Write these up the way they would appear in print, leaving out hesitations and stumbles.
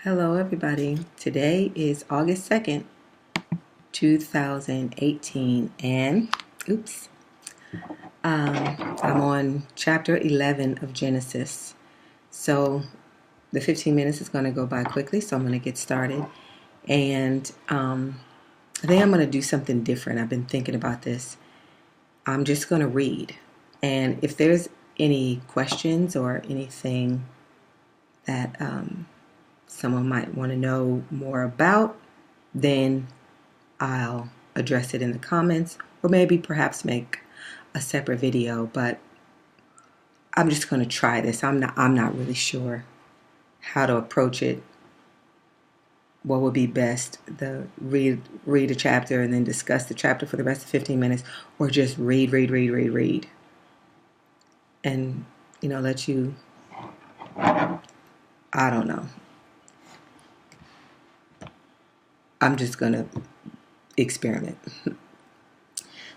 Hello, everybody. Today is August 2nd, 2018, and I'm on chapter 11 of Genesis. So the 15 minutes is going to go by quickly, so I'm going to get started. And I think I'm going to do something different. I've been thinking about this. I'm just going to read. And if there's any questions or anything that someone might want to know more about, then I'll address it in the comments or maybe perhaps make a separate video, but I'm just going to try this. I'm not really sure how to approach it. What would be best, the read a chapter and then discuss the chapter for the rest of 15 minutes, or just read and let you, I don't know. I'm just going to experiment.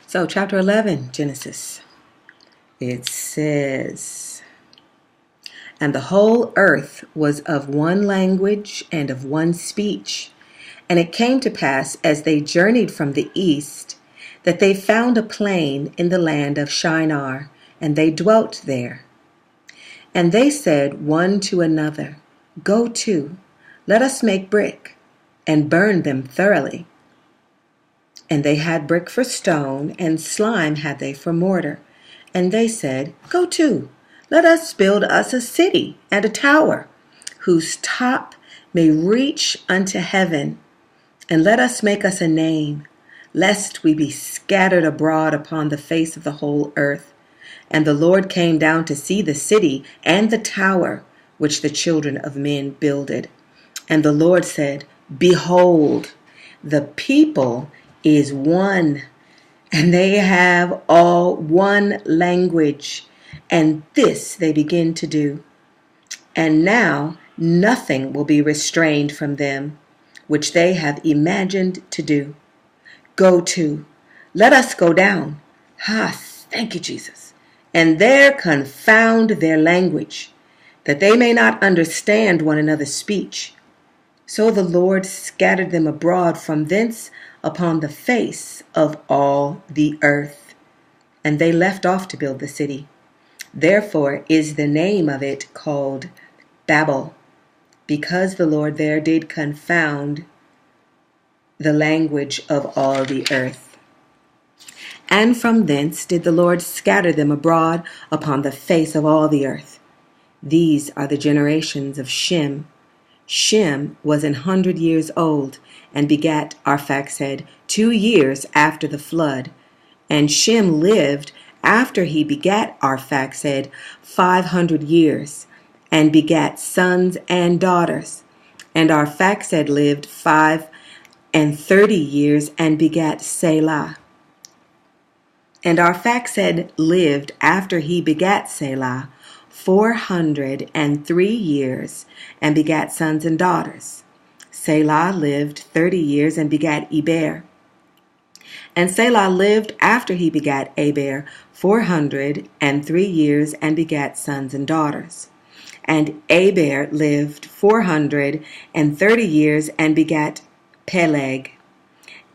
So chapter 11, Genesis. It says, "And the whole earth was of one language and of one speech. And it came to pass, as they journeyed from the east, that they found a plain in the land of Shinar, and they dwelt there. And they said one to another, Go to, let us make brick, and burn them thoroughly. And they had brick for stone, and slime had they for mortar. And they said, Go to, let us build us a city and a tower, whose top may reach unto heaven. And let us make us a name, lest we be scattered abroad upon the face of the whole earth. And the Lord came down to see the city and the tower, which the children of men builded. And the Lord said, Behold, the people is one, and they have all one language, and this they begin to do. And now nothing will be restrained from them, which they have imagined to do. Go to, let us go down. Thank you, Jesus. And there confound their language, that they may not understand one another's speech. So the Lord scattered them abroad from thence upon the face of all the earth. And they left off to build the city. Therefore is the name of it called Babel, because the Lord there did confound the language of all the earth. And from thence did the Lord scatter them abroad upon the face of all the earth. These are the generations of Shem. Shem was 100 years old, and begat Arphaxad 2 years after the flood. And Shem lived after he begat Arphaxad 500 years, and begat sons and daughters. And Arphaxad lived 35 years, and begat Selah. And Arphaxad lived after he begat Selah 403 years, and begat sons and daughters. Selah lived 30 years, and begat Eber. And Selah lived after he begat Eber 403 years, and begat sons and daughters. And Eber lived 430 years, and begat Peleg.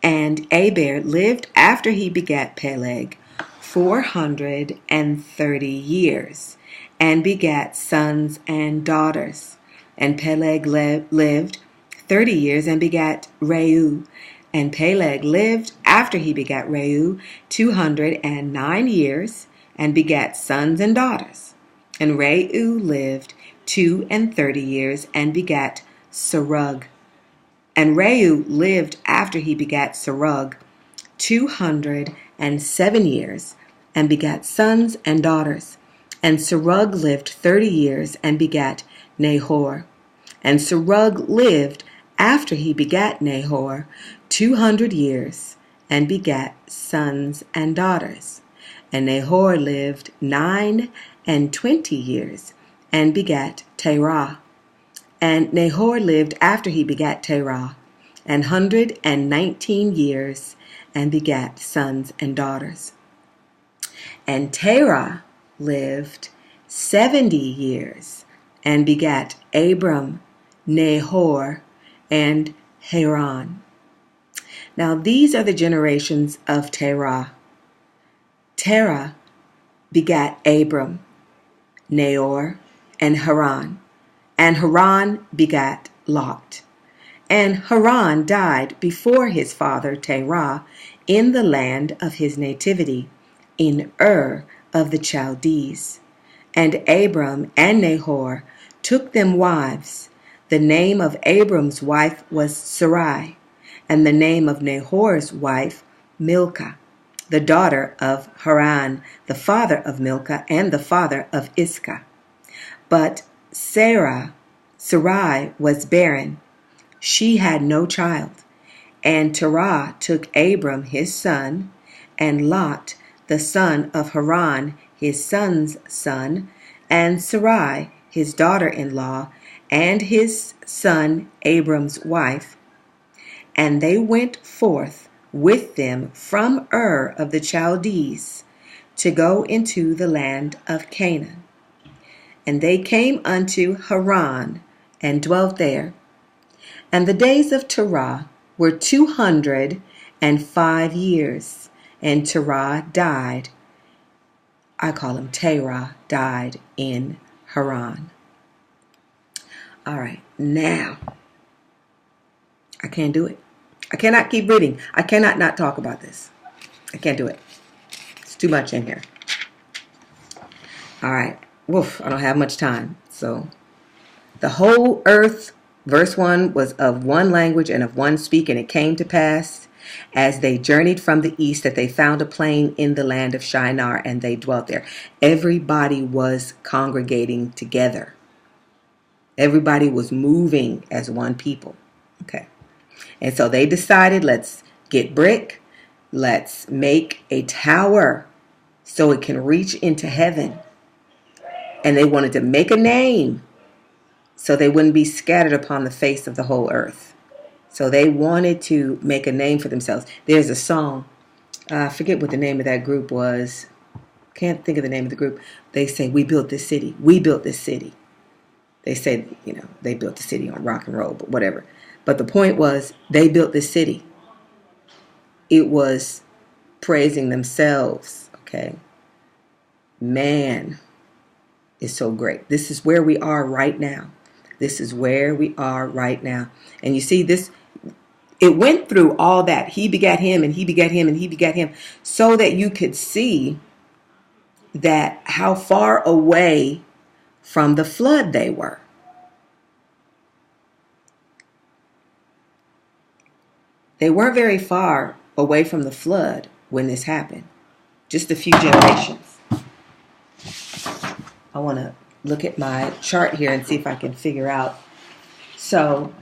And Eber lived after he begat Peleg 430 years, and begat sons and daughters. And Peleg lived 30 years, and begat Reu. And Peleg lived after he begat Reu 209 years, and begat sons and daughters. And Reu lived 32 years, and begat Serug. And Reu lived after he begat Serug 207 years, and begat sons and daughters. And Serug lived 30 years, and begat Nahor. And Serug lived after he begat Nahor 200 years, and begat sons and daughters. And Nahor lived 29 years, and begat Terah. And Nahor lived after he begat Terah 119 years, and begat sons and daughters. And Terah lived 70 years, and begat Abram, Nahor, and Haran. Now these are the generations of Terah. Terah begat Abram, Nahor, and Haran. And Haran begat Lot. And Haran died before his father Terah in the land of his nativity, in Ur of the Chaldees. And Abram and Nahor took them wives. The name of Abram's wife was Sarai, and the name of Nahor's wife Milcah, the daughter of Haran, the father of Milcah and the father of Iscah. But Sarai was barren. She had no child. And Terah took Abram his son, and Lot, the son of Haran, his son's son, and Sarai, his daughter-in-law, and his son Abram's wife. And they went forth with them from Ur of the Chaldees to go into the land of Canaan. And they came unto Haran and dwelt there. And the days of Terah were 205 years, and Terah died. I call him Terah, died in Haran. All right, now, I can't do it. I cannot keep reading. I cannot not talk about this. I can't do it. It's too much in here. All right, woof, I don't have much time. So, the whole earth, verse 1, was of one language and of one speak, and it came to pass as they journeyed from the east that they found a plain in the land of Shinar, and they dwelt there. Everybody was congregating together. Everybody was moving as one people. Okay. And so they decided, let's get brick. Let's make a tower so it can reach into heaven. And they wanted to make a name so they wouldn't be scattered upon the face of the whole earth. So they wanted to make a name for themselves. There's a song. I forget what the name of that group was. Can't think of the name of the group. They say, we built this city. We built this city. They said, they built the city on rock and roll, but whatever. But the point was, they built this city. It was praising themselves, okay? Man is so great. This is where we are right now. This is where we are right now. And you see this, it went through all that. He begat him, and he begat him, and he begat him, so that you could see that how far away from the flood they were. They weren't very far away from the flood when this happened. Just a few generations. I want to look at my chart here and see if I can figure out. So,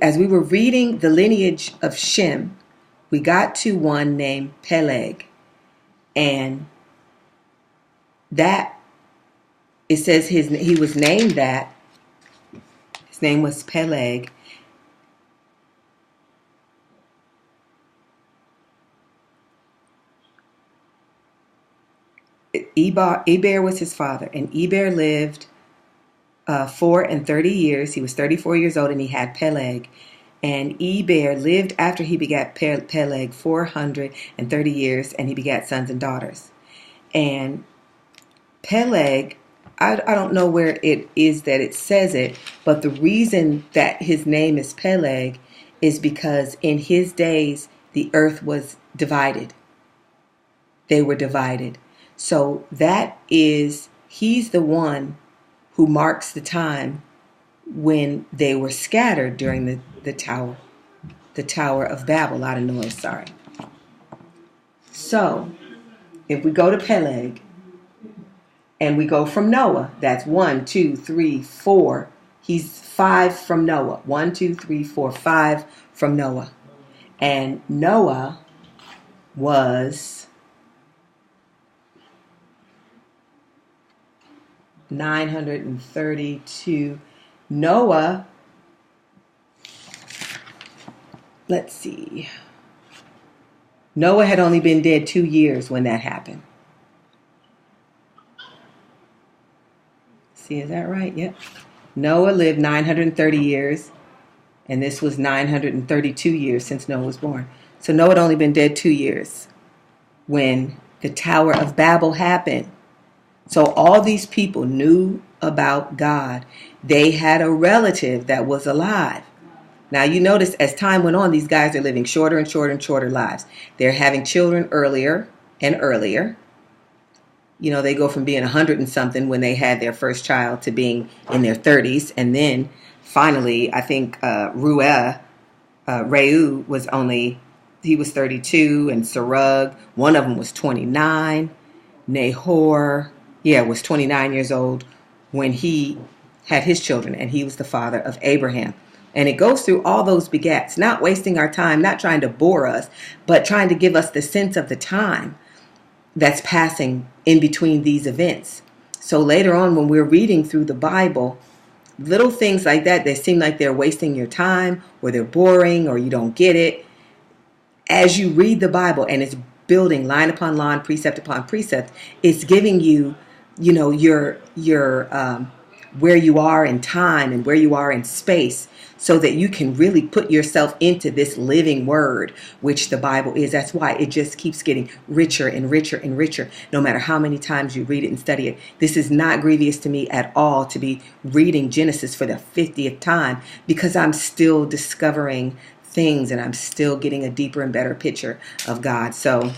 as we were reading the lineage of Shem, we got to one named Peleg. And that, it says he was named that. His name was Peleg. Eber was his father, and Eber lived 30 years. He was 34 years old, and he had Peleg. And Eber lived after he begat Peleg 430 years, and he begat sons and daughters. And Peleg, I don't know where it is that it says it, but the reason that his name is Peleg is because in his days the earth was divided. They were divided. So he's the one who marks the time when they were scattered during the Tower of Babel. A lot of noise, sorry. So, if we go to Peleg, and we go from Noah, that's 1, 2, 3, 4. He's 5 from Noah. 1, 2, 3, 4, 5 from Noah. And Noah was 932. Noah, let's see. Noah had only been dead 2 years when that happened. See, is that right? Yep. Noah lived 930 years, and this was 932 years since Noah was born. So Noah had only been dead 2 years when the Tower of Babel happened. So all these people knew about God. They had a relative that was alive. Now you notice as time went on, these guys are living shorter and shorter and shorter lives. They're having children earlier and earlier. You know, they go from being 100 and something when they had their first child to being in their 30s. And then finally, I think Reu was he was 32, and Serug, one of them was 29. Nahor, was 29 years old when he had his children, and he was the father of Abraham. And it goes through all those begats, not wasting our time, not trying to bore us, but trying to give us the sense of the time that's passing in between these events. So later on, when we're reading through the Bible, little things like that, they seem like they're wasting your time, or they're boring, or you don't get it. As you read the Bible, and it's building line upon line, precept upon precept, it's giving you, your where you are in time and where you are in space, so that you can really put yourself into this living word, which the Bible is. That's why it just keeps getting richer and richer and richer, no matter how many times you read it and study it. This is not grievous to me at all to be reading Genesis for the 50th time, because I'm still discovering things, and I'm still getting a deeper and better picture of God. So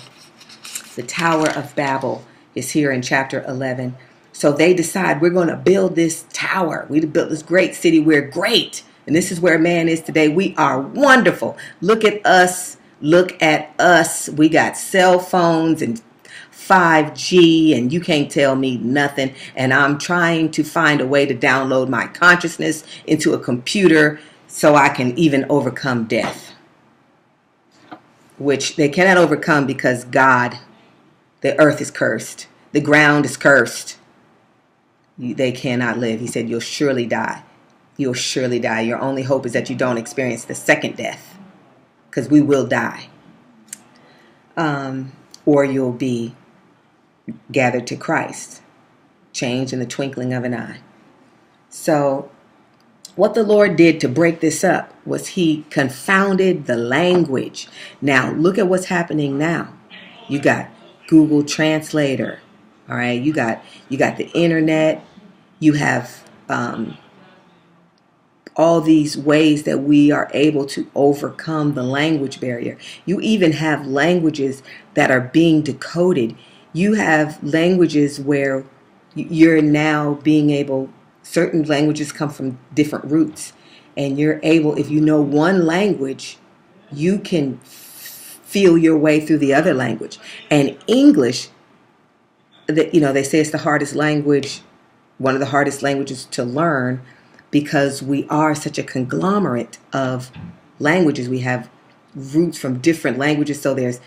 the Tower of Babel is here in chapter 11. So they decide, we're going to build this tower. We built this great city. We're great. And this is where man is today. We are wonderful. Look at us. Look at us. We got cell phones and 5G, and you can't tell me nothing. And I'm trying to find a way to download my consciousness into a computer so I can even overcome death, which they cannot overcome because God, the earth is cursed. The ground is cursed. They cannot live. He said, you'll surely die. You'll surely die. Your only hope is that you don't experience the second death, because we will die. Or you'll be gathered to Christ, changed in the twinkling of an eye. So what the Lord did to break this up was he confounded the language. Now, look at what's happening now. You got Google Translator. All right. You got the internet. You have all these ways that we are able to overcome the language barrier. You even have languages that are being decoded. You have languages where you're now being able, certain languages come from different roots, and you're able, if you know one language, you can feel your way through the other language. And English, they say it's the hardest language, one of the hardest languages to learn, because we are such a conglomerate of languages. We have roots from different languages, so there's,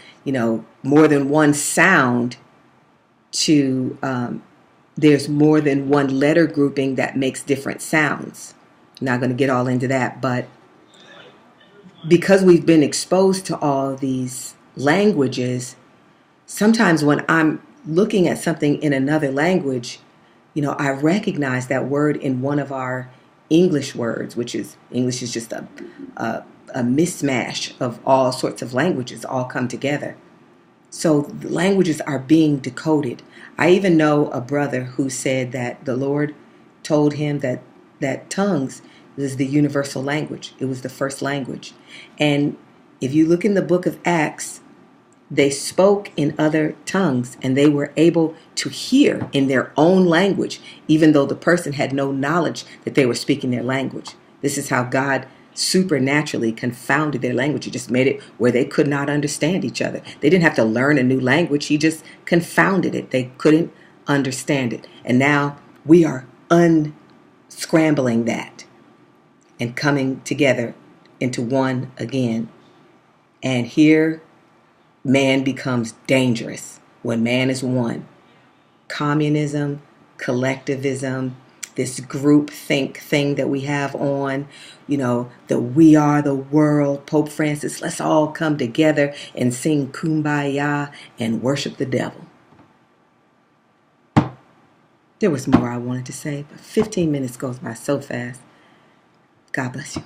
more than one sound to, there's more than one letter grouping that makes different sounds. I'm not going to get all into that, but because we've been exposed to all these languages, sometimes when I'm looking at something in another language, I recognize that word in one of our English words, which is, English is just a mishmash of all sorts of languages all come together. So languages are being decoded. I even know a brother who said that the Lord told him that tongues is the universal language. It was the first language. And if you look in the book of Acts, they spoke in other tongues, and they were able to hear in their own language, even though the person had no knowledge that they were speaking their language. This is how God supernaturally confounded their language. He just made it where they could not understand each other. They didn't have to learn a new language. He just confounded it. They couldn't understand it. And now we are unscrambling that and coming together into one again. And here man becomes dangerous when man is one. Communism, collectivism, this group think thing that we have on, the we are the world, Pope Francis, let's all come together and sing Kumbaya and worship the devil. There was more I wanted to say, but 15 minutes goes by so fast. God bless you.